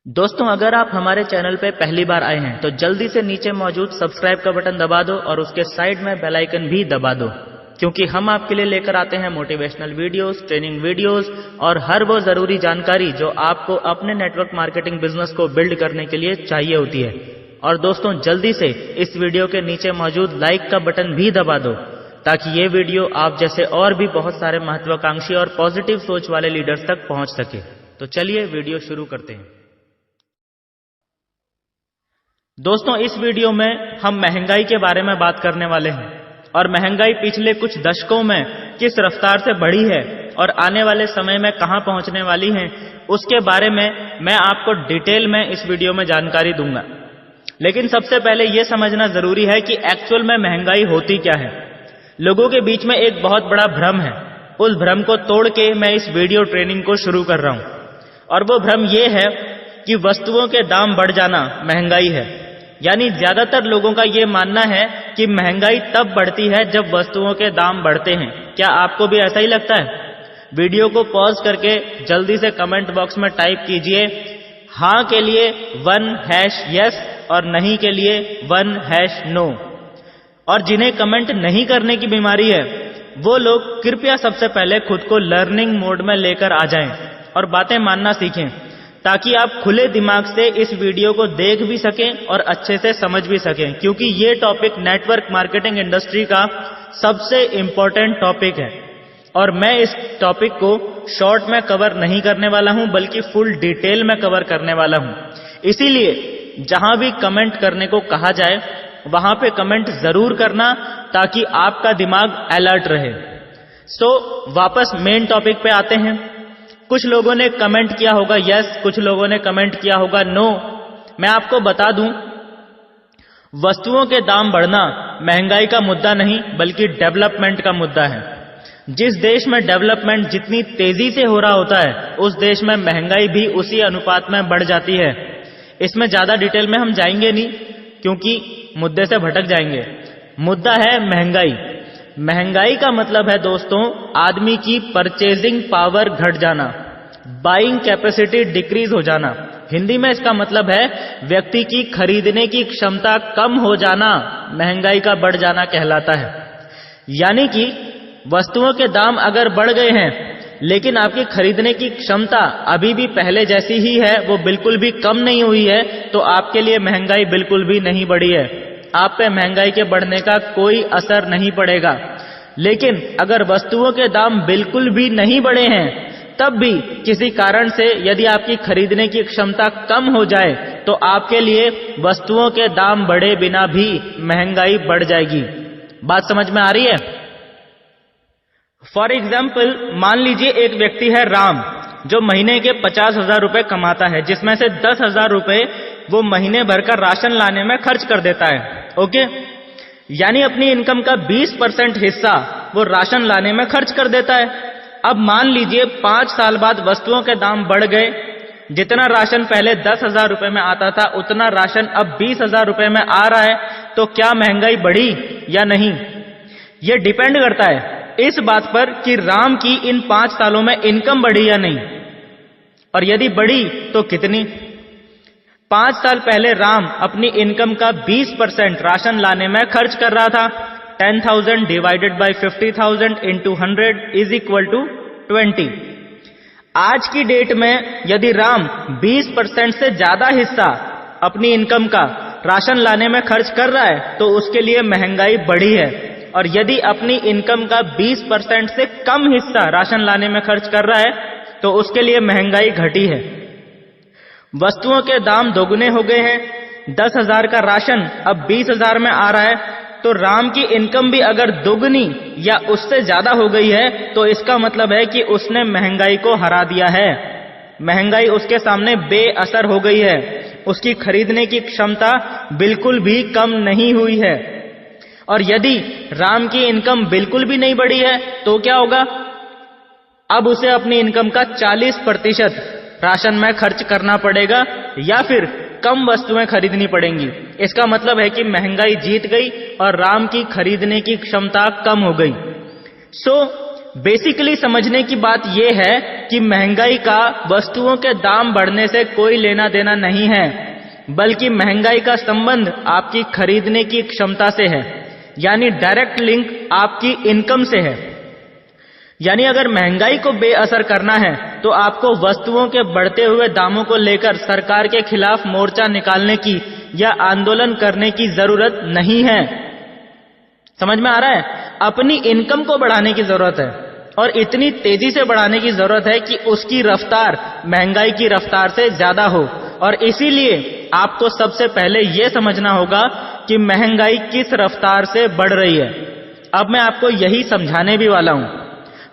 दोस्तों, अगर आप हमारे चैनल पे पहली बार आए हैं तो जल्दी से नीचे मौजूद सब्सक्राइब का बटन दबा दो और उसके साइड में बेल आइकन भी दबा दो, क्योंकि हम आपके लिए लेकर आते हैं मोटिवेशनल वीडियोस, ट्रेनिंग वीडियोस और हर वो जरूरी जानकारी जो आपको अपने नेटवर्क मार्केटिंग बिजनेस को बिल्ड करने के लिए चाहिए होती है। और दोस्तों, जल्दी से इस वीडियो के नीचे मौजूद लाइक का बटन भी दबा दो ताकि ये वीडियो आप जैसे और भी बहुत सारे महत्वाकांक्षी और पॉजिटिव सोच वाले लीडर्स तक पहुंच सके। तो चलिए वीडियो शुरू करते हैं। दोस्तों, इस वीडियो में हम महंगाई के बारे में बात करने वाले हैं और महंगाई पिछले कुछ दशकों में किस रफ्तार से बढ़ी है और आने वाले समय में कहां पहुंचने वाली है, उसके बारे में मैं आपको डिटेल में इस वीडियो में जानकारी दूंगा। लेकिन सबसे पहले यह समझना जरूरी है कि एक्चुअल में महंगाई होती क्या है। लोगों के बीच में एक बहुत बड़ा भ्रम है, उस भ्रम को तोड़ के मैं इस वीडियो ट्रेनिंग को शुरू कर रहा हूं। और वो भ्रम ये है कि वस्तुओं के दाम बढ़ जाना महंगाई है। यानी ज्यादातर लोगों का यह मानना है कि महंगाई तब बढ़ती है जब वस्तुओं के दाम बढ़ते हैं। क्या आपको भी ऐसा ही लगता है? वीडियो को पॉज करके जल्दी से कमेंट बॉक्स में टाइप कीजिए हां के लिए 1 yes और नहीं के लिए 1 no। और जिन्हें कमेंट नहीं करने की बीमारी है वो लोग कृपया सबसे पहले खुद को लर्निंग मोड में लेकर आ जाएं और बातें मानना सीखें, ताकि आप खुले दिमाग से इस वीडियो को देख भी सकें और अच्छे से समझ भी सकें, क्योंकि ये टॉपिक नेटवर्क मार्केटिंग इंडस्ट्री का सबसे इंपॉर्टेंट टॉपिक है। और मैं इस टॉपिक को शॉर्ट में कवर नहीं करने वाला हूं, बल्कि फुल डिटेल में कवर करने वाला हूं। इसीलिए जहां भी कमेंट करने को कहा जाए वहां पे कमेंट जरूर करना, ताकि आपका दिमाग अलर्ट रहे। सो वापस मेन टॉपिक पे आते हैं। कुछ लोगों ने कमेंट किया होगा यस, कुछ लोगों ने कमेंट किया होगा नो। मैं आपको बता दूं, वस्तुओं के दाम बढ़ना महंगाई का मुद्दा नहीं बल्कि डेवलपमेंट का मुद्दा है। जिस देश में डेवलपमेंट जितनी तेजी से हो रहा होता है, उस देश में महंगाई भी उसी अनुपात में बढ़ जाती है। इसमें ज्यादा डिटेल में हम जाएंगे नहीं, क्योंकि मुद्दे से भटक जाएंगे। मुद्दा है महंगाई। महंगाई का मतलब है दोस्तों, आदमी की परचेजिंग पावर घट जाना, बाइंग कैपेसिटी डिक्रीज हो जाना। हिंदी में इसका मतलब है व्यक्ति की खरीदने की क्षमता कम हो जाना महंगाई का बढ़ जाना कहलाता है। यानी कि वस्तुओं के दाम अगर बढ़ गए हैं लेकिन आपकी खरीदने की क्षमता अभी भी पहले जैसी ही है, वो बिल्कुल भी कम नहीं हुई है, तो आपके लिए महंगाई बिल्कुल भी नहीं बढ़ी है। आप पे महंगाई के बढ़ने का कोई असर नहीं पड़ेगा। लेकिन अगर वस्तुओं के दाम बिल्कुल भी नहीं बढ़े हैं, तब भी किसी कारण से यदि आपकी खरीदने की क्षमता कम हो जाए, तो आपके लिए वस्तुओं के दाम बढ़े बिना भी महंगाई बढ़ जाएगी। बात समझ में आ रही है? फॉर एग्जाम्पल, मान लीजिए एक व्यक्ति है राम, जो महीने के 50,000 रुपए कमाता है, जिसमें से 10,000 रुपए वो महीने भर का राशन लाने में खर्च कर देता है। ओके, यानी अपनी इनकम का 20% हिस्सा वो राशन लाने में खर्च कर देता है। अब मान लीजिए 5 साल बाद वस्तुओं के दाम बढ़ गए, जितना राशन पहले 10,000 रुपए में आता था उतना राशन अब 20,000 रुपए में आ रहा है। तो क्या महंगाई बढ़ी या नहीं? यह डिपेंड करता है इस बात पर कि राम की इन 5 सालों में इनकम बढ़ी या नहीं, और यदि बढ़ी तो कितनी। 5 साल पहले राम अपनी इनकम का 20% राशन लाने में खर्च कर रहा था। 10,000 divided by 50,000 into 100 is equal to 20। आज की डेट में यदि राम 20% से ज्यादा हिस्सा अपनी इनकम का राशन लाने में खर्च कर रहा है, तो उसके लिए महंगाई बढ़ी है। और यदि अपनी इनकम का 20% से कम हिस्सा राशन लाने में खर्च कर रहा है, तो उसके लिए महंगाई घटी है। वस्तुओं के दाम दोगुने हो गए हैं। 10,000 का राशन अब 20,000 में आ रहा है, तो राम की इनकम भी अगर दोगुनी या उससे ज्यादा हो गई है, तो इसका मतलब है कि उसने महंगाई को हरा दिया है। महंगाई उसके सामने बेअसर हो गई है, उसकी खरीदने की क्षमता बिल्कुल भी कम नहीं हुई है। और यदि राम की इनकम बिल्कुल भी नहीं बढ़ी है, तो क्या होगा? अब उसे अपनी इनकम का 40% राशन में खर्च करना पड़ेगा या फिर कम वस्तुएं खरीदनी पड़ेंगी। इसका मतलब है कि महंगाई जीत गई और राम की खरीदने की क्षमता कम हो गई। सो बेसिकली समझने की बात यह है कि महंगाई का वस्तुओं के दाम बढ़ने से कोई लेना देना नहीं है, बल्कि महंगाई का संबंध आपकी खरीदने की क्षमता से है, यानी डायरेक्ट लिंक आपकी इनकम से है। यानी अगर महंगाई को बेअसर करना है तो आपको वस्तुओं के बढ़ते हुए दामों को लेकर सरकार के खिलाफ मोर्चा निकालने की या आंदोलन करने की जरूरत नहीं है। समझ में आ रहा है? अपनी इनकम को बढ़ाने की जरूरत है, और इतनी तेजी से बढ़ाने की जरूरत है कि उसकी रफ्तार महंगाई की रफ्तार से ज्यादा हो। और इसीलिए आपको सबसे पहले यह समझना होगा कि महंगाई किस रफ्तार से बढ़ रही है। अब मैं आपको यही समझाने भी वाला हूं,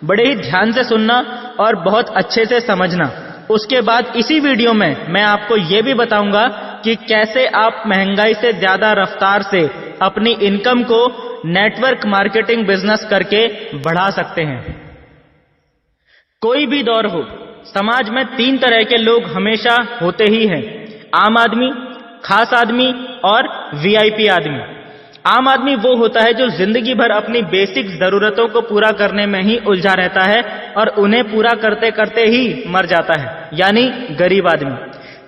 बड़े ही ध्यान से सुनना और बहुत अच्छे से समझना। उसके बाद इसी वीडियो में मैं आपको यह भी बताऊंगा कि कैसे आप महंगाई से ज्यादा रफ्तार से अपनी इनकम को नेटवर्क मार्केटिंग बिजनेस करके बढ़ा सकते हैं। कोई भी दौर हो, समाज में 3 तरह के लोग हमेशा होते ही हैं: आम आदमी, खास आदमी और वीआईपी आदमी। आम आदमी वो होता है जो जिंदगी भर अपनी बेसिक जरूरतों को पूरा करने में ही उलझा रहता है और उन्हें पूरा करते करते ही मर जाता है, यानी गरीब आदमी।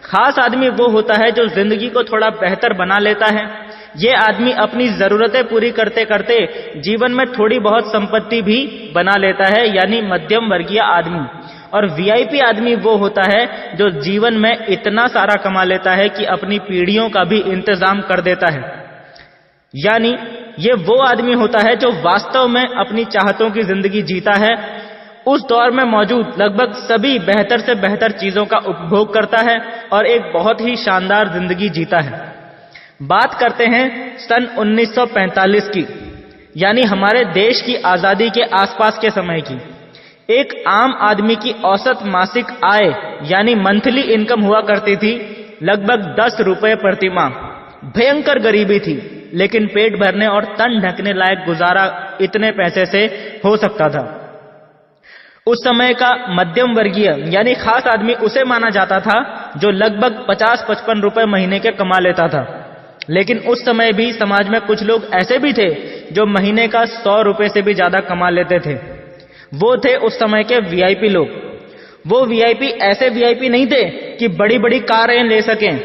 खास आदमी वो होता है जो जिंदगी को थोड़ा बेहतर बना लेता है। ये आदमी अपनी जरूरतें पूरी करते करते जीवन में थोड़ी बहुत संपत्ति भी बना लेता है, यानी मध्यम वर्गीय आदमी। और वीआईपी आदमी वो होता है जो जीवन में इतना सारा कमा लेता है कि अपनी पीढ़ियों का भी इंतजाम कर देता है। यानी ये वो आदमी होता है जो वास्तव में अपनी चाहतों की जिंदगी जीता है। उस दौर में मौजूद लगभग सभी बेहतर से बेहतर चीजों का उपभोग करता है और एक बहुत ही शानदार जिंदगी जीता है। बात करते हैं सन 1945 की, यानी हमारे देश की आजादी के आसपास के समय की। एक आम आदमी की औसत मासिक आय यानी मंथली इनकम हुआ करती थी लगभग 10 रुपए प्रति माह। भयंकर गरीबी थी, लेकिन पेट भरने और तन ढकने लायक गुजारा इतने पैसे से हो सकता था। उस समय का मध्यम वर्गीय यानी खास आदमी उसे माना जाता था जो लगभग 50-55 रुपए महीने के कमा लेता था। लेकिन उस समय भी समाज में कुछ लोग ऐसे भी थे जो महीने का 100 रुपए से भी ज्यादा कमा लेते थे। वो थे उस समय के वीआईपी लोग। वो वीआईपी ऐसे वीआईपी नहीं थे कि बड़ी बड़ी कारें ले सकें,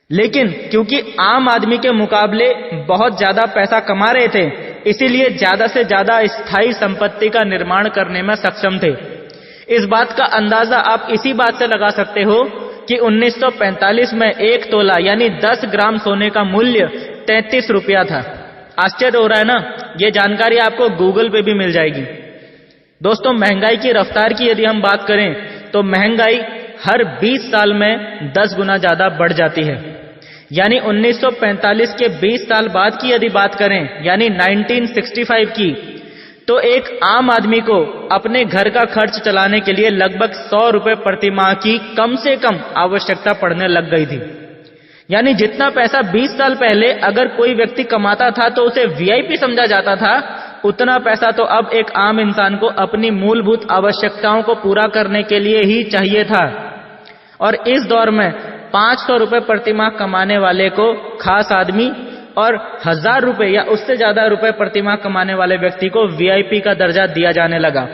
लेकिन क्योंकि आम आदमी के मुकाबले बहुत ज्यादा पैसा कमा रहे थे, इसीलिए ज्यादा से ज्यादा स्थायी संपत्ति का निर्माण करने में सक्षम थे। इस बात का अंदाजा आप इसी बात से लगा सकते हो कि 1945 में 1 तोला यानी 10 ग्राम सोने का मूल्य 33 रुपया था। आश्चर्य हो रहा है ना? ये जानकारी आपको गूगल पे भी मिल जाएगी। दोस्तों, महंगाई की रफ्तार की यदि हम बात करें तो महंगाई हर 20 साल में 10 गुना ज्यादा बढ़ जाती है। यानी 1945 के 20 साल बाद की यदि बात करें, यानी 1965 की, तो एक आम आदमी को अपने घर का खर्च चलाने के लिए लगभग 100 रुपए प्रति माह की कम से कम आवश्यकता पड़ने लग गई थी। यानी जितना पैसा 20 साल पहले अगर कोई व्यक्ति कमाता था तो उसे वीआईपी समझा जाता था, उतना पैसा तो अब एक आम इंसान को अपनी मूलभूत आवश्यकताओं को पूरा करने के लिए ही चाहिए था। और इस दौर में 500 रुपए प्रति माह कमाने वाले को खास आदमी और 1000 रुपए या उससे ज्यादा रुपए प्रति माह कमाने वाले व्यक्ति को वीआईपी का दर्जा दिया जाने लगा।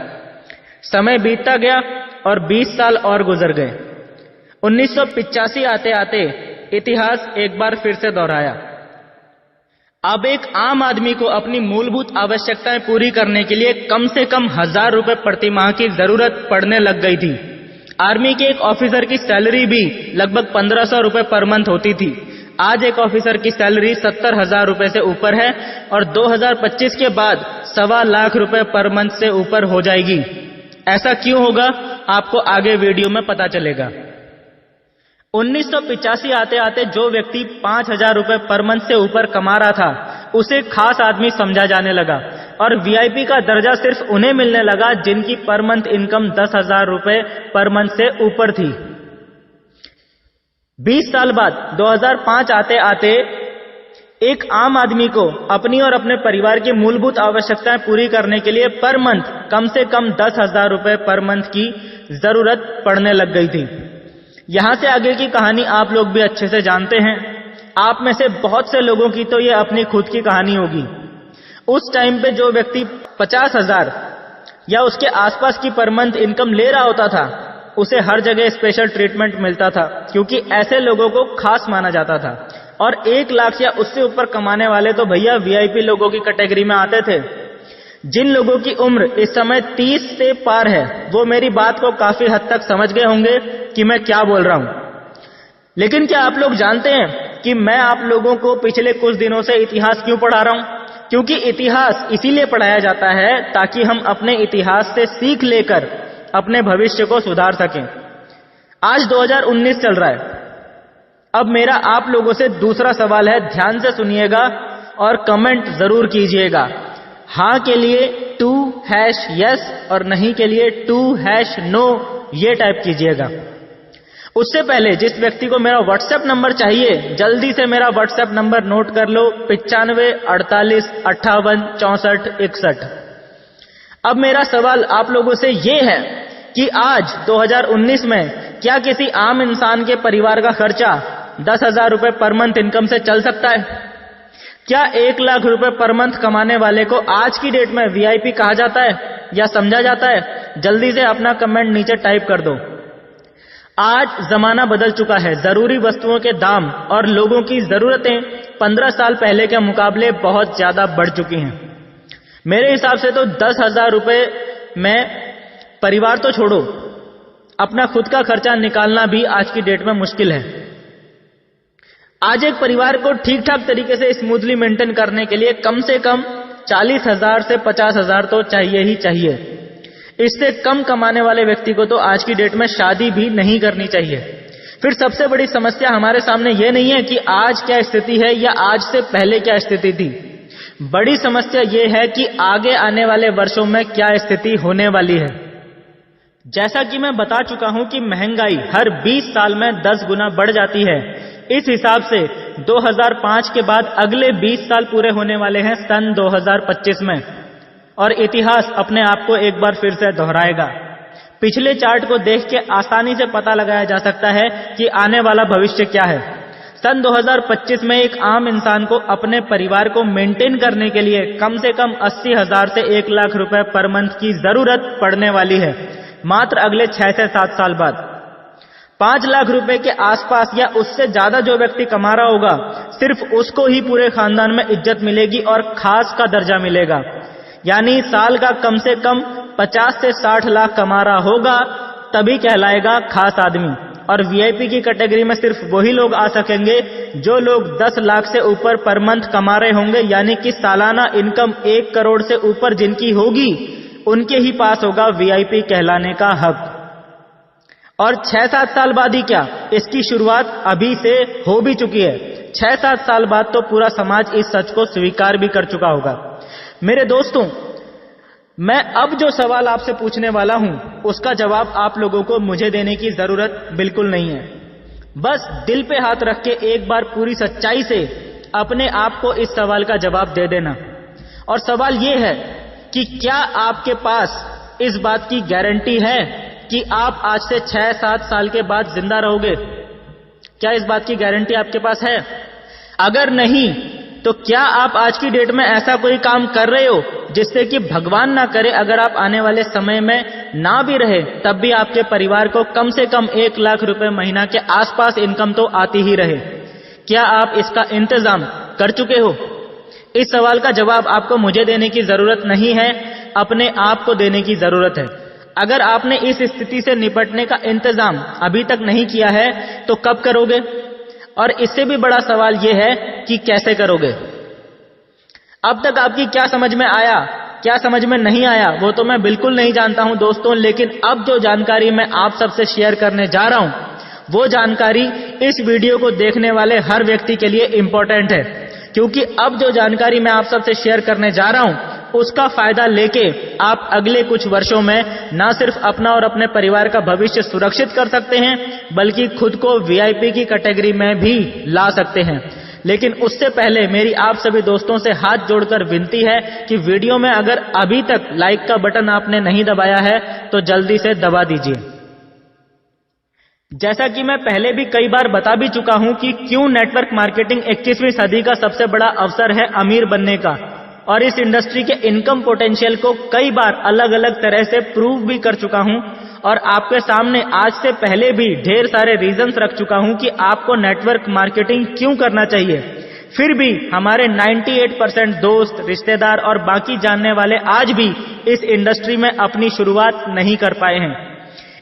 समय बीतता गया और 20 साल और गुजर गए। 1985 आते आते इतिहास एक बार फिर से दोहराया। अब एक आम आदमी को अपनी मूलभूत आवश्यकताएं पूरी करने के लिए कम से कम 1000 रुपए प्रति माह की जरूरत पड़ने लग गई थी। आर्मी के एक ऑफिसर की सैलरी भी लगभग 1500 रुपए पर मंथ होती थी। आज एक ऑफिसर की सैलरी 70,000 रुपए से ऊपर है और 2025 के बाद 1.25 लाख रुपए पर मंथ से ऊपर हो जाएगी। ऐसा क्यों होगा, आपको आगे वीडियो में पता चलेगा। 1985 आते आते जो व्यक्ति 5,000 रुपए पर मंथ से ऊपर कमा रहा था उसे खास आदमी समझा जाने लगा और वीआईपी का दर्जा सिर्फ उन्हें मिलने लगा जिनकी पर मंथ इनकम 10,000 रुपए पर मंथ से ऊपर थी। 20 साल बाद 2005 आते आते एक आम आदमी को अपनी और अपने परिवार की मूलभूत आवश्यकताएं पूरी करने के लिए पर मंथ कम से कम 10,000 रुपए पर मंथ की जरूरत पड़ने लग गई थी। यहां से आगे की कहानी आप लोग भी अच्छे से जानते हैं। आप में से बहुत से लोगों की तो ये अपनी खुद की कहानी होगी। उस टाइम पे जो व्यक्ति 50,000 या उसके आसपास की पर मंथ इनकम ले रहा होता था, उसे हर जगह स्पेशल ट्रीटमेंट मिलता था, क्योंकि ऐसे लोगों को खास माना जाता था। और 1 लाख या उससे ऊपर कमाने वाले तो भैया वीआईपी लोगों की कैटेगरी में आते थे। जिन लोगों की उम्र इस समय 30 से पार है, वो मेरी बात को काफी हद तक समझ गए होंगे कि मैं क्या बोल रहा हूं। लेकिन क्या आप लोग जानते हैं कि मैं आप लोगों को पिछले कुछ दिनों से इतिहास क्यों पढ़ा रहा हूं? क्योंकि इतिहास इसीलिए पढ़ाया जाता है ताकि हम अपने इतिहास से सीख लेकर अपने भविष्य को सुधार सकें। आज 2019 चल रहा है। अब मेरा आप लोगों से दूसरा सवाल है, ध्यान से सुनिएगा और कमेंट जरूर कीजिएगा। हां के लिए 2# और नहीं के लिए 2# ये टाइप कीजिएगा। उससे पहले जिस व्यक्ति को मेरा व्हाट्सएप नंबर चाहिए, जल्दी से मेरा व्हाट्सएप नंबर नोट कर लो, 95 48 58 64 61। अब मेरा सवाल आप लोगों से ये है कि आज 2019 में क्या किसी आम इंसान के परिवार का खर्चा 10,000 रुपए पर मंथ इनकम से चल सकता है? क्या 1 लाख रुपए पर मंथ कमाने वाले को आज की डेट में वीआईपी कहा जाता है या समझा जाता है? जल्दी से अपना कमेंट नीचे टाइप कर दो। आज जमाना बदल चुका है। जरूरी वस्तुओं के दाम और लोगों की जरूरतें 15 साल पहले के मुकाबले बहुत ज्यादा बढ़ चुकी हैं। मेरे हिसाब से तो 10,000 रुपए में परिवार तो छोड़ो, अपना खुद का खर्चा निकालना भी आज की डेट में मुश्किल है। आज एक परिवार को ठीक ठाक तरीके से स्मूथली मेंटेन करने के लिए कम से कम 40,000 से 50,000 तो चाहिए ही चाहिए। इससे कम कमाने वाले व्यक्ति को तो आज की डेट में शादी भी नहीं करनी चाहिए। फिर सबसे बड़ी समस्या हमारे सामने यह नहीं है कि आज क्या स्थिति है या आज से पहले क्या स्थिति थी। बड़ी समस्या यह है कि आगे आने वाले वर्षों में क्या स्थिति होने वाली है। जैसा कि मैं बता चुका हूं कि महंगाई हर 20 साल में 10 गुना बढ़ जाती है। इस हिसाब से 2005 के बाद अगले 20 साल पूरे होने वाले हैं सन 2025 में, और इतिहास अपने आप को एक बार फिर से दोहराएगा। पिछले चार्ट को देख के आसानी से पता लगाया जा सकता है कि आने वाला भविष्य क्या है। सन 2025 में एक आम इंसान को अपने परिवार को मेंटेन करने के लिए कम से कम 80,000 से 1 लाख रुपए पर मंथ की जरूरत पड़ने वाली है, मात्र अगले 6 से 7 साल बाद। 5 लाख रुपए के आसपास या उससे ज्यादा जो व्यक्ति कमा रहा होगा, सिर्फ उसको ही पूरे खानदान में इज्जत मिलेगी और खास का दर्जा मिलेगा। यानी साल का कम से कम 50 से 60 लाख कमा रहा होगा तभी कहलाएगा खास आदमी। और वीआईपी की कैटेगरी में सिर्फ वही लोग आ सकेंगे जो लोग 10 लाख से ऊपर पर मंथ कमा रहे होंगे, यानी कि सालाना इनकम 1 करोड़ से ऊपर जिनकी होगी, उनके ही पास होगा वीआईपी कहलाने का हक। और 6-7 साल बाद ही क्या, इसकी शुरुआत अभी से हो भी चुकी है। 6-7 साल बाद तो पूरा समाज इस सच को स्वीकार भी कर चुका होगा। मेरे दोस्तों, मैं अब जो सवाल आपसे पूछने वाला हूं, उसका जवाब आप लोगों को मुझे देने की जरूरत बिल्कुल नहीं है। बस दिल पे हाथ रख के एक बार पूरी सच्चाई से अपने आप को इस सवाल का जवाब दे देना। और सवाल यह है कि क्या आपके पास इस बात की गारंटी है कि आप आज से 6-7 साल के बाद जिंदा रहोगे? क्या इस बात की गारंटी आपके पास है? अगर नहीं, तो क्या आप आज की डेट में ऐसा कोई काम कर रहे हो जिससे कि भगवान ना करे अगर आप आने वाले समय में ना भी रहे तब भी आपके परिवार को कम से कम 1 लाख रुपए महीना के आसपास इनकम तो आती ही रहे? क्या आप इसका इंतजाम कर चुके हो? इस सवाल का जवाब आपको मुझे देने की जरूरत नहीं है, अपने आप को देने की जरूरत है। अगर आपने इस स्थिति से निपटने का इंतजाम अभी तक नहीं किया है तो कब करोगे? और इससे भी बड़ा सवाल यह है कि कैसे करोगे? अब तक आपकी क्या समझ में आया, क्या समझ में नहीं आया, वो तो मैं बिल्कुल नहीं जानता हूं दोस्तों। लेकिन अब जो जानकारी मैं आप सबसे शेयर करने जा रहा हूं, वो जानकारी इस वीडियो को देखने वाले हर व्यक्ति के लिए इंपॉर्टेंट है। क्योंकि अब जो जानकारी मैं आप सबसे शेयर करने जा रहा हूं, उसका फायदा लेके आप अगले कुछ वर्षों में ना सिर्फ अपना और अपने परिवार का भविष्य सुरक्षित कर सकते हैं, बल्कि खुद को वीआईपी की कैटेगरी में भी ला सकते हैं। लेकिन उससे पहले मेरी आप सभी दोस्तों से हाथ जोड़कर विनती है कि वीडियो में अगर अभी तक लाइक का बटन आपने नहीं दबाया है तो जल्दी से दबा दीजिए। जैसा कि मैं पहले भी कई बार बता भी चुका हूं कि क्यों नेटवर्क मार्केटिंग 21वीं सदी का सबसे बड़ा अवसर है अमीर बनने का। और इस इंडस्ट्री के इनकम पोटेंशियल को कई बार अलग अलग तरह से प्रूव भी कर चुका हूं और आपके सामने आज से पहले भी ढेर सारे रीजंस रख चुका हूं कि आपको नेटवर्क मार्केटिंग क्यों करना चाहिए। फिर भी हमारे 98% दोस्त, रिश्तेदार और बाकी जानने वाले आज भी इस इंडस्ट्री में अपनी शुरुआत नहीं कर पाए हैं।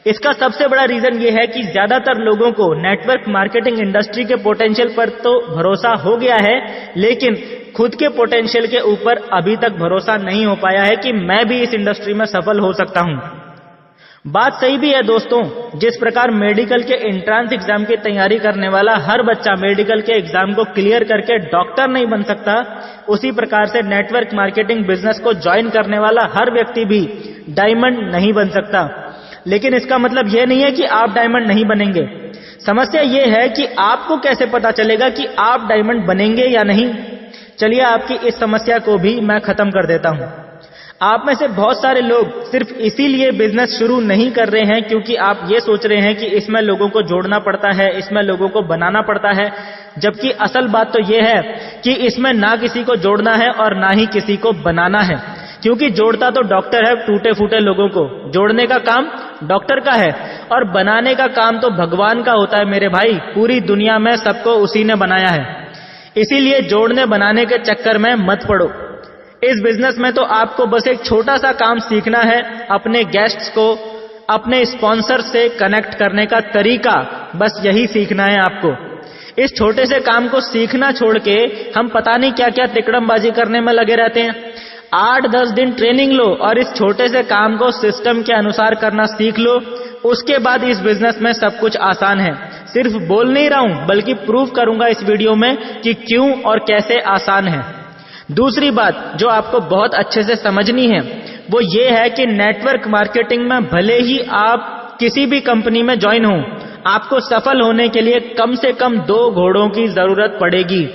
इसका सबसे बड़ा रीजन ये है कि ज्यादातर लोगों को नेटवर्क मार्केटिंग इंडस्ट्री के पोटेंशियल पर तो भरोसा हो गया है, लेकिन खुद के पोटेंशियल के ऊपर अभी तक भरोसा नहीं हो पाया है कि मैं भी इस इंडस्ट्री में सफल हो सकता हूं। बात सही भी है दोस्तों, जिस प्रकार मेडिकल के एंट्रेंस एग्जाम की तैयारी करने वाला हर बच्चा मेडिकल के एग्जाम को क्लियर करके डॉक्टर नहीं बन सकता, उसी प्रकार से नेटवर्क मार्केटिंग बिजनेस को ज्वाइन करने वाला हर व्यक्ति भी डायमंड नहीं बन सकता। लेकिन इसका मतलब यह नहीं है कि आप डायमंड नहीं बनेंगे। समस्या यह है कि आपको कैसे पता चलेगा कि आप डायमंड बनेंगे या नहीं। चलिए आपकी इस समस्या को भी मैं खत्म कर देता हूं। आप में से बहुत सारे लोग सिर्फ इसीलिए बिजनेस शुरू नहीं कर रहे हैं क्योंकि आप ये सोच रहे हैं कि इसमें लोगों को जोड़ना पड़ता है, इसमें लोगों को बनाना पड़ता है, जबकि असल बात तो ये है कि इसमें ना किसी को जोड़ना है और ना ही किसी को बनाना है। क्योंकि जोड़ता तो डॉक्टर है टूटे फूटे लोगों को, जोड़ने का काम डॉक्टर का है और बनाने का काम तो भगवान का होता है मेरे भाई। पूरी दुनिया में सबको उसी ने बनाया है, इसीलिए जोड़ने बनाने के चक्कर में मत पड़ो। इस बिजनेस में तो आपको बस एक छोटा सा काम सीखना है, अपने गेस्ट्स को अपने स्पॉन्सर से कनेक्ट करने का तरीका, बस यही सीखना है आपको। इस छोटे से काम को सीखना छोड़ के हम पता नहीं क्या क्या तिकड़मबाजी करने में लगे रहते हैं। 8-10 दिन ट्रेनिंग लो और इस छोटे से काम को सिस्टम के अनुसार करना सीख लो, उसके बाद इस बिजनेस में सब कुछ आसान है। सिर्फ बोल नहीं रहा हूं बल्कि प्रूव करूंगा इस वीडियो में कि क्यों और कैसे आसान है। दूसरी बात जो आपको बहुत अच्छे से समझनी है वो ये है कि नेटवर्क मार्केटिंग में भले ही आप किसी भी कंपनी में ज्वाइन हो, आपको सफल होने के लिए कम से कम 2 घोड़ों की जरूरत पड़ेगी।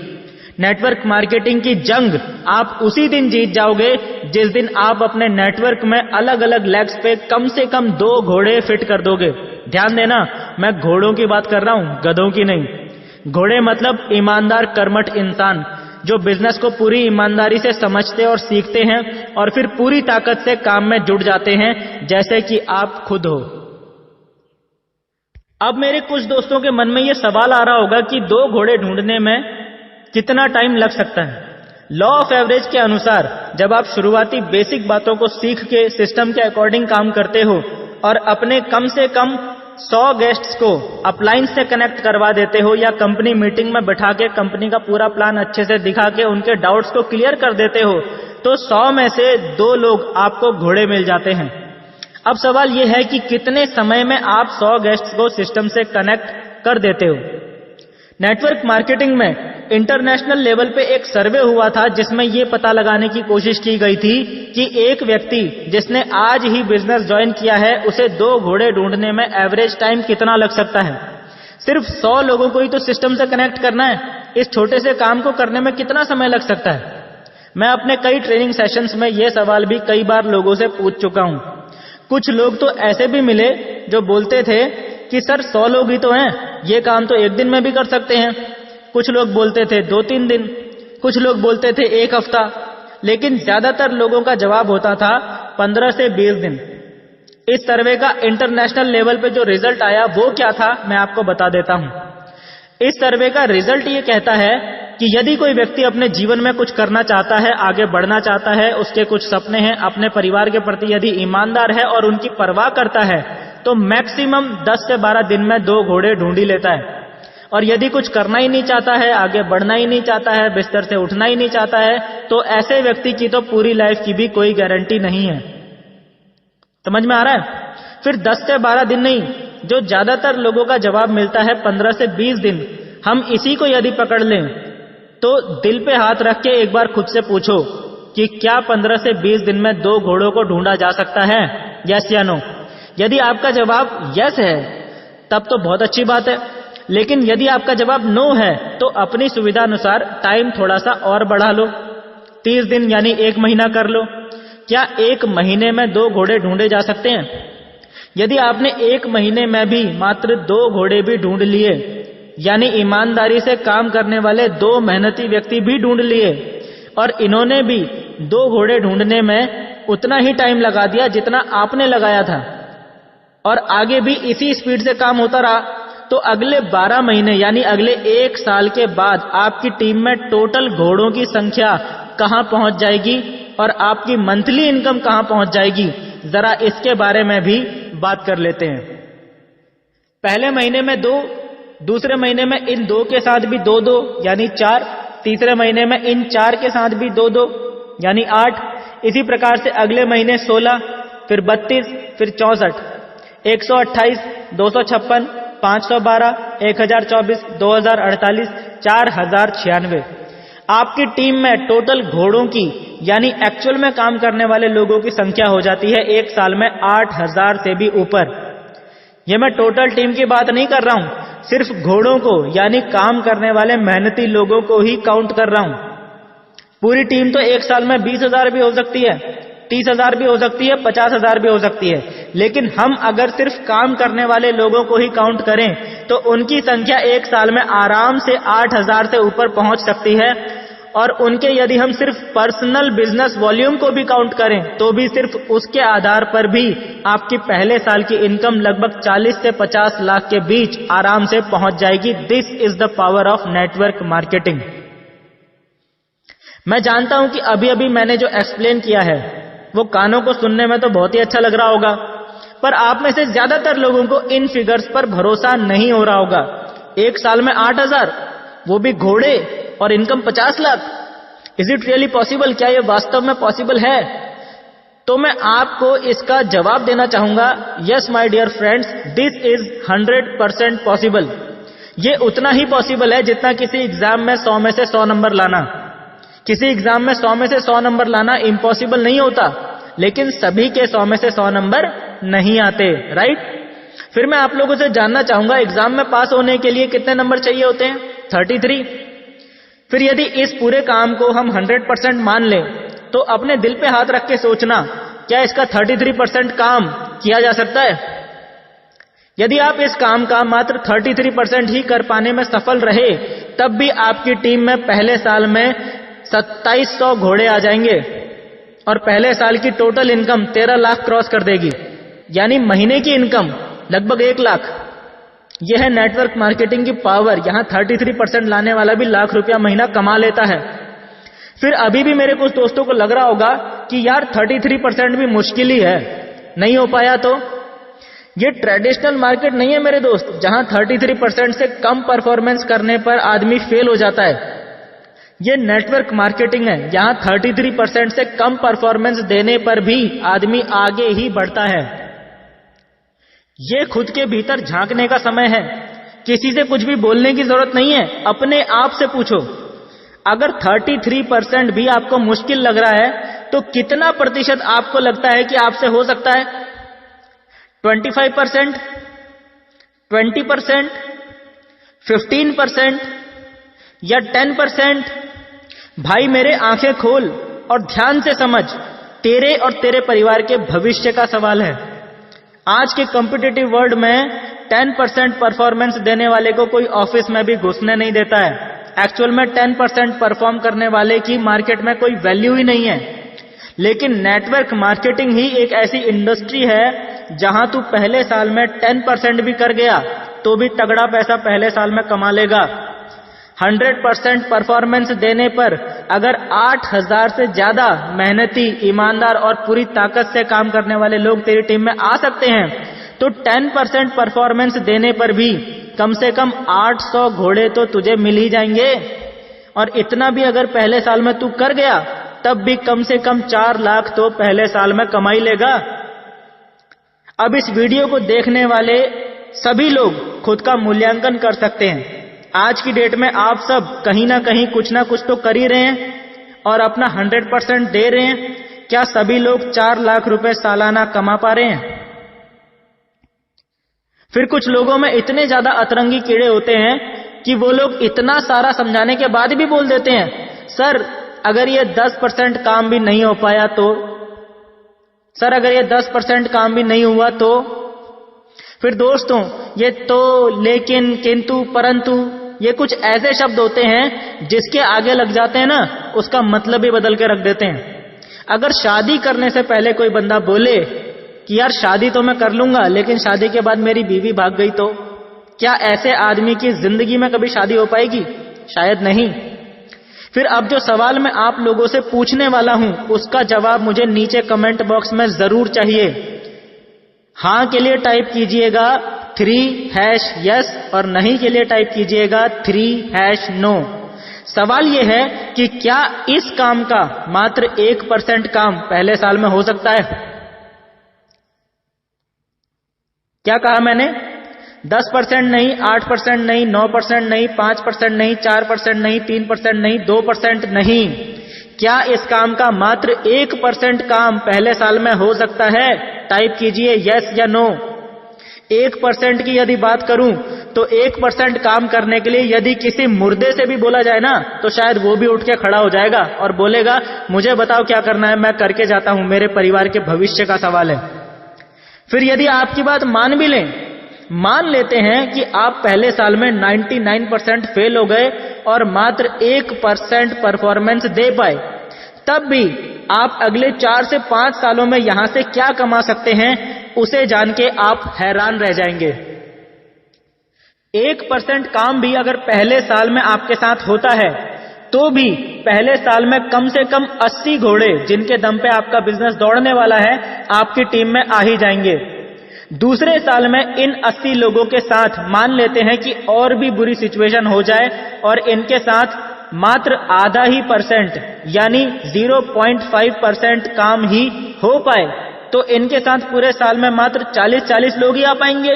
नेटवर्क मार्केटिंग की जंग आप उसी दिन जीत जाओगे जिस दिन आप अपने नेटवर्क में अलग अलग लेग्स पे कम से कम 2 घोड़े फिट कर दोगे। ध्यान देना, मैं घोड़ों की बात कर रहा हूं, गधों की नहीं। घोड़े मतलब ईमानदार कर्मठ इंसान जो बिजनेस को पूरी ईमानदारी से समझते और सीखते हैं और फिर पूरी ताकत से काम में जुट जाते हैं, जैसे कि आप खुद हो। अब मेरे कुछ दोस्तों के मन में यह सवाल आ रहा होगा कि 2 घोड़े ढूंढने में कितना टाइम लग सकता है। लॉ ऑफ एवरेज के अनुसार जब आप शुरुआती बेसिक बातों को सीख के सिस्टम के अकॉर्डिंग काम करते हो और अपने कम से कम 100 गेस्ट्स को अपलाइन से कनेक्ट करवा देते हो या कंपनी मीटिंग में बैठा के कंपनी का पूरा प्लान अच्छे से दिखा के उनके डाउट्स को क्लियर कर देते हो, तो 100 में से 2 लोग आपको घोड़े मिल जाते हैं। अब सवाल यह है कि कितने समय में आप 100 गेस्ट्स को सिस्टम से कनेक्ट कर देते हो। नेटवर्क मार्केटिंग में इंटरनेशनल लेवल पे एक सर्वे हुआ था जिसमें यह पता लगाने की कोशिश की गई थी कि एक व्यक्ति जिसने आज ही बिजनेस ज्वाइन किया है उसे 2 घोड़े ढूंढने में एवरेज टाइम कितना लग सकता है। सिर्फ 100 लोगों को ही तो सिस्टम से कनेक्ट करना है, इस छोटे से काम को करने में कितना समय लग सकता है। मैं अपने कई ट्रेनिंग सेशंस में यह सवाल भी कई बार लोगों से पूछ चुका हूं। कुछ लोग तो ऐसे भी मिले जो बोलते थे कि सर 100 लोग ही तो हैं, ये काम तो 1 दिन में भी कर सकते हैं। कुछ लोग बोलते थे 2-3 दिन, कुछ लोग बोलते थे 1 हफ्ता, लेकिन ज्यादातर लोगों का जवाब होता था 15 से 20 दिन। इस सर्वे का इंटरनेशनल लेवल पे जो रिजल्ट आया वो क्या था मैं आपको बता देता हूं। इस सर्वे का रिजल्ट ये कहता है कि यदि कोई व्यक्ति अपने जीवन में कुछ करना चाहता है, आगे बढ़ना चाहता है, उसके कुछ सपने हैं, अपने परिवार के प्रति यदि ईमानदार है और उनकी परवाह करता है, तो मैक्सिमम 10 से 12 दिन में 2 घोड़े ढूंढ ही लेता है। और यदि कुछ करना ही नहीं चाहता है, आगे बढ़ना ही नहीं चाहता है, बिस्तर से उठना ही नहीं चाहता है, तो ऐसे व्यक्ति की तो पूरी लाइफ की भी कोई गारंटी नहीं है। समझ में आ रहा है? फिर 10 से 12 दिन नहीं, जो ज्यादातर लोगों का जवाब मिलता है 15 से 20 दिन, हम इसी को यदि पकड़ लें तो दिल पे हाथ रख के एक बार खुद से पूछो कि क्या 15 से 20 दिन में 2 घोड़ों को ढूंढा जा सकता है? यस या नो? यदि आपका जवाब यस है तब तो बहुत अच्छी बात है, लेकिन यदि आपका जवाब नो है तो अपनी सुविधा अनुसार टाइम थोड़ा सा और बढ़ा लो, 30 दिन यानी 1 महीना कर लो। क्या 1 महीने में 2 घोड़े ढूंढे जा सकते हैं? यदि आपने 1 महीने में भी मात्र 2 घोड़े भी ढूंढ लिए, यानी ईमानदारी से काम करने वाले 2 मेहनती व्यक्ति भी ढूंढ लिए, और इन्होंने भी 2 घोड़े ढूंढने में उतना ही टाइम लगा दिया जितना आपने लगाया था, और आगे भी इसी स्पीड से काम होता रहा, तो अगले 12 महीने यानी अगले 1 साल के बाद आपकी टीम में टोटल घोड़ों की संख्या कहां पहुंच जाएगी और आपकी मंथली इनकम कहां पहुंच जाएगी, जरा इसके बारे में भी बात कर लेते हैं। पहले महीने में 2, दूसरे महीने में इन 2 के साथ भी 2-2 यानी 4, तीसरे महीने में इन 4 के साथ भी 2-2 यानी 8, इसी प्रकार से अगले महीने 16, फिर 32, फिर 64, 128, 256, 512, 1024, 2048, 4096। आपकी टीम में टोटल घोड़ों की यानी एक्चुअल में काम करने वाले लोगों की संख्या हो जाती है 1 साल में 8000 से भी ऊपर। यह मैं टोटल टीम की बात नहीं कर रहा हूं, सिर्फ घोड़ों को यानी काम करने वाले मेहनती लोगों को ही काउंट कर रहा हूं। पूरी टीम तो 1 साल में 20,000 भी हो सकती है, 30,000 भी हो सकती है, 50,000 भी हो सकती है, लेकिन हम अगर सिर्फ काम करने वाले लोगों को ही काउंट करें तो उनकी संख्या 1 साल में आराम से 8000 से ऊपर पहुंच सकती है। और उनके यदि हम सिर्फ पर्सनल बिजनेस वॉल्यूम को भी काउंट करें तो भी सिर्फ उसके आधार पर भी आपकी पहले साल की इनकम लगभग 40 से 50 लाख के बीच आराम से पहुंच जाएगी। This is the power of network marketing. मैं जानता हूं कि अभी अभी मैंने जो एक्सप्लेन किया है वो कानों को सुनने में तो बहुत ही अच्छा लग रहा होगा, पर आप में से ज्यादातर लोगों को इन फिगर्स पर भरोसा नहीं हो रहा होगा। 1 साल में 8000, वो भी घोड़े, और income 50 lakh. Is it really possible? क्या ये वास्तव में पॉसिबल है? तो मैं आपको इसका जवाब देना चाहूंगा, yes my dear friends, this is 100% possible. ये उतना ही पॉसिबल है जितना किसी एग्जाम में 100 में से 100 नंबर लाना। किसी एग्जाम में 100 में से 100 नंबर लाना इम्पॉसिबल नहीं होता, लेकिन सभी के 100 में से 100 नंबर नहीं आते, राइट? फिर मैं आप लोगों से जानना चाहूंगा, एग्जाम में पास होने के लिए कितने नंबर चाहिए होते हैं? 33। फिर यदि इस पूरे काम को हम 100% मान लें तो अपने दिल पे हाथ रख के सोचना, क्या इसका 33% काम किया जा सकता है? यदि आप इस काम का मात्र 33% ही कर पाने में सफल रहे, तब भी आपकी टीम में पहले साल में 2700 घोड़े आ जाएंगे और पहले साल की टोटल इनकम 13 लाख क्रॉस कर देगी, यानी महीने की इनकम लगभग 1 लाख। यह है नेटवर्क मार्केटिंग की पावर। यहां 33% लाने वाला भी लाख रुपया महीना कमा लेता है। फिर अभी भी मेरे कुछ दोस्तों को लग रहा होगा कि यार 33% भी मुश्किल ही है, नहीं हो पाया। तो ये ट्रेडिशनल मार्केट नहीं है मेरे दोस्त, जहां 33% से कम परफॉर्मेंस करने पर आदमी फेल हो जाता है। ये नेटवर्क मार्केटिंग है, यहां 33% से कम परफॉर्मेंस देने पर भी आदमी आगे ही बढ़ता है। ये खुद के भीतर झांकने का समय है, किसी से कुछ भी बोलने की जरूरत नहीं है। अपने आप से पूछो, अगर 33% भी आपको मुश्किल लग रहा है तो कितना प्रतिशत आपको लगता है कि आपसे हो सकता है? 25%, 20%, 15% या 10%? भाई मेरे आंखें खोल और ध्यान से समझ, तेरे और तेरे परिवार के भविष्य का सवाल है। आज के कॉम्पिटिटिव वर्ल्ड में 10% परफॉर्मेंस देने वाले को कोई ऑफिस में भी घुसने नहीं देता है। एक्चुअल में 10% परफॉर्म करने वाले की मार्केट में कोई वैल्यू ही नहीं है। लेकिन नेटवर्क मार्केटिंग ही एक ऐसी इंडस्ट्री है जहां तू पहले साल में 10% भी कर गया तो भी तगड़ा पैसा पहले साल में कमा लेगा। 100% परफॉर्मेंस देने पर अगर 8000 से ज्यादा मेहनती, ईमानदार और पूरी ताकत से काम करने वाले लोग तेरी टीम में आ सकते हैं, तो 10% परफॉर्मेंस देने पर भी कम से कम 800 घोड़े तो तुझे मिल ही जाएंगे। और इतना भी अगर पहले साल में तू कर गया तब भी कम से कम 4 लाख तो पहले साल में कमाई लेगा। अब इस वीडियो को देखने वाले सभी लोग खुद का मूल्यांकन कर सकते हैं। आज की डेट में आप सब कहीं ना कहीं कुछ ना कुछ तो कर ही रहे हैं और अपना 100% दे रहे हैं। क्या सभी लोग 4 लाख रुपए सालाना कमा पा रहे हैं? फिर कुछ लोगों में इतने ज्यादा अतरंगी कीड़े होते हैं कि वो लोग इतना सारा समझाने के बाद भी बोल देते हैं, सर अगर ये 10% काम भी नहीं हो पाया तो, सर अगर ये 10% काम भी नहीं हुआ तो। फिर दोस्तों, ये तो, लेकिन, किंतु, परंतु, ये कुछ ऐसे शब्द होते हैं जिसके आगे लग जाते हैं ना, उसका मतलब ही बदल के रख देते हैं। अगर शादी करने से पहले कोई बंदा बोले कि यार शादी तो मैं कर लूंगा लेकिन शादी के बाद मेरी बीवी भाग गई, तो क्या ऐसे आदमी की जिंदगी में कभी शादी हो पाएगी? शायद नहीं। फिर अब जो सवाल मैं आप लोगों से पूछने वाला हूं उसका जवाब मुझे नीचे कमेंट बॉक्स में जरूर चाहिए। हां के लिए टाइप कीजिएगा 3#yes और नहीं के लिए टाइप कीजिएगा 3#no। सवाल यह है कि क्या इस काम का मात्र 1% काम पहले साल में हो सकता है? क्या कहा मैंने? 10% नहीं, 8% नहीं, 9% नहीं, 5% नहीं, 4% नहीं, 3% नहीं, 2% नहीं। क्या इस काम का मात्र 1% काम पहले साल में हो सकता है? टाइप कीजिए यस या नो। 1% की यदि बात करूं तो 1% काम करने के लिए यदि किसी मुर्दे से भी बोला जाए ना तो शायद वो भी उठ के खड़ा हो जाएगा और बोलेगा मुझे बताओ क्या करना है, मैं करके जाता हूं, मेरे परिवार के भविष्य का सवाल है। फिर यदि आपकी बात मान लेते हैं कि आप पहले साल में 99% फेल हो गए और मात्र 1% परफॉर्मेंस दे पाए, तब भी आप अगले 4 से 5 सालों में यहां से क्या कमा सकते हैं उसे जान के आप हैरान रह जाएंगे। 1% काम भी अगर पहले साल में आपके साथ होता है तो भी पहले साल में कम से कम 80 घोड़े जिनके दम पे आपका बिजनेस दौड़ने वाला है आपकी टीम में आ ही जाएंगे। दूसरे साल में इन 80 लोगों के साथ मान लेते हैं कि और भी बुरी सिचुएशन हो जाए और इनके साथ मात्र आधा ही % यानी 0.5% काम ही हो पाए, तो इनके साथ पूरे साल में मात्र 40 लोग ही आ पाएंगे।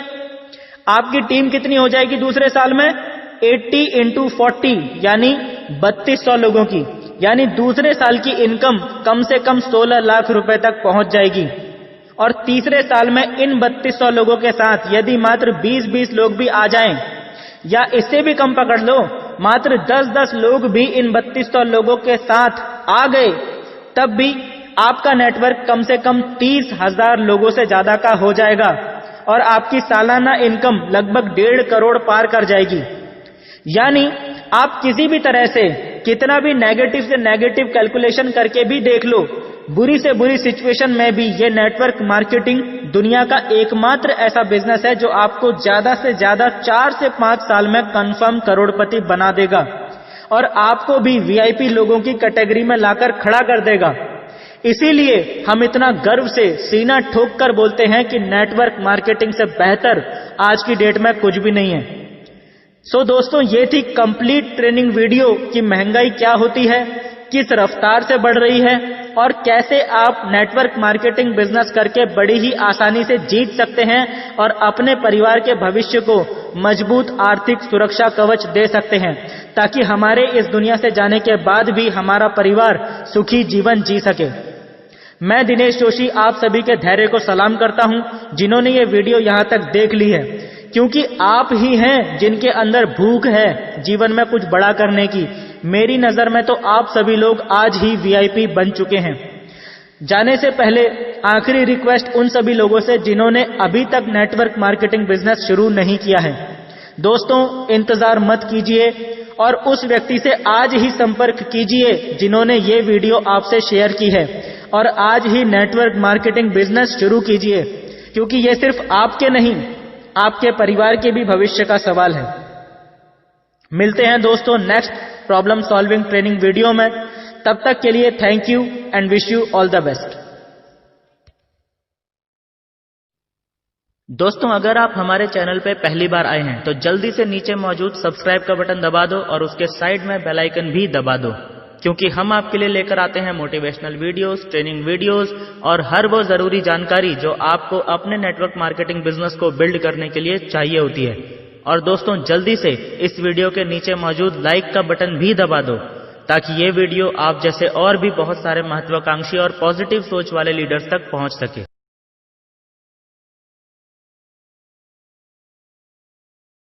आपकी टीम कितनी हो जाएगी दूसरे साल में? 80 × 40 यानी 3200 लोगों की, यानी दूसरे साल की इनकम कम से कम 16 लाख रुपए तक पहुंच जाएगी। और तीसरे साल में इन 3200 लोगों के साथ यदि मात्र 20 लोग भी आ जाएं, या इससे भी कम पकड़ लो, मात्र 10 लोग भी इन 3200 लोगों के साथ आ गए, तब भी आपका नेटवर्क कम से कम 30,000 लोगों से ज्यादा का हो जाएगा और आपकी सालाना इनकम लगभग 1.5 करोड़ पार कर जाएगी। यानी आप किसी भी तरह से कितना भी नेगेटिव से नेगेटिव कैलकुलेशन करके भी देख लो, बुरी से बुरी सिचुएशन में भी ये नेटवर्क मार्केटिंग दुनिया का एकमात्र ऐसा बिजनेस है जो आपको ज्यादा से ज्यादा 4 से 5 साल में कंफर्म करोड़पति बना देगा और आपको भी वीआईपी लोगों की कैटेगरी में लाकर खड़ा कर देगा। इसीलिए हम इतना गर्व से सीना ठोक कर बोलते हैं कि नेटवर्क मार्केटिंग से बेहतर आज की डेट में कुछ भी नहीं है। सो दोस्तों, ये थी कंप्लीट ट्रेनिंग वीडियो कि महंगाई क्या होती है, किस रफ्तार से बढ़ रही है और कैसे आप नेटवर्क मार्केटिंग बिजनेस करके बड़ी ही आसानी से जीत सकते हैं और अपने परिवार के भविष्य को मजबूत आर्थिक सुरक्षा कवच दे सकते हैं, ताकि हमारे इस दुनिया से जाने के बाद भी हमारा परिवार सुखी जीवन जी सके। मैं दिनेश जोशी आप सभी के धैर्य को सलाम करता हूं जिन्होंने ये वीडियो यहां तक देख ली है, क्योंकि आप ही हैं जिनके अंदर भूख है जीवन में कुछ बड़ा करने की। मेरी नजर में तो आप सभी लोग आज ही वीआईपी बन चुके हैं। जाने से पहले आखिरी रिक्वेस्ट उन सभी लोगों से जिन्होंने अभी तक नेटवर्क मार्केटिंग बिजनेस शुरू नहीं किया है, दोस्तों इंतजार मत कीजिए और उस व्यक्ति से आज ही संपर्क कीजिए जिन्होंने ये वीडियो आपसे शेयर की है और आज ही नेटवर्क मार्केटिंग बिजनेस शुरू कीजिए, क्योंकि ये सिर्फ आपके नहीं आपके परिवार के भी भविष्य का सवाल है। मिलते हैं दोस्तों next problem solving training video में। तब तक के लिए thank you and wish you all the best. दोस्तों, अगर आप हमारे चैनल पे पहली बार आए हैं तो जल्दी से नीचे मौजूद सब्सक्राइब का बटन दबा दो और उसके साइड में बेल आइकन भी दबा दो, क्योंकि हम आपके लिए लेकर आते हैं मोटिवेशनल वीडियोस, ट्रेनिंग वीडियोस और हर वो जरूरी जानकारी जो आपको अपने नेटवर्क मार्केटिंग बिजनेस को बिल्ड करने के लिए चाहिए होती है। और दोस्तों, जल्दी से इस वीडियो के नीचे मौजूद लाइक का बटन भी दबा दो, ताकि ये वीडियो आप जैसे और भी बहुत सारे महत्वाकांक्षी और पॉजिटिव सोच वाले लीडर्स तक पहुंच सके।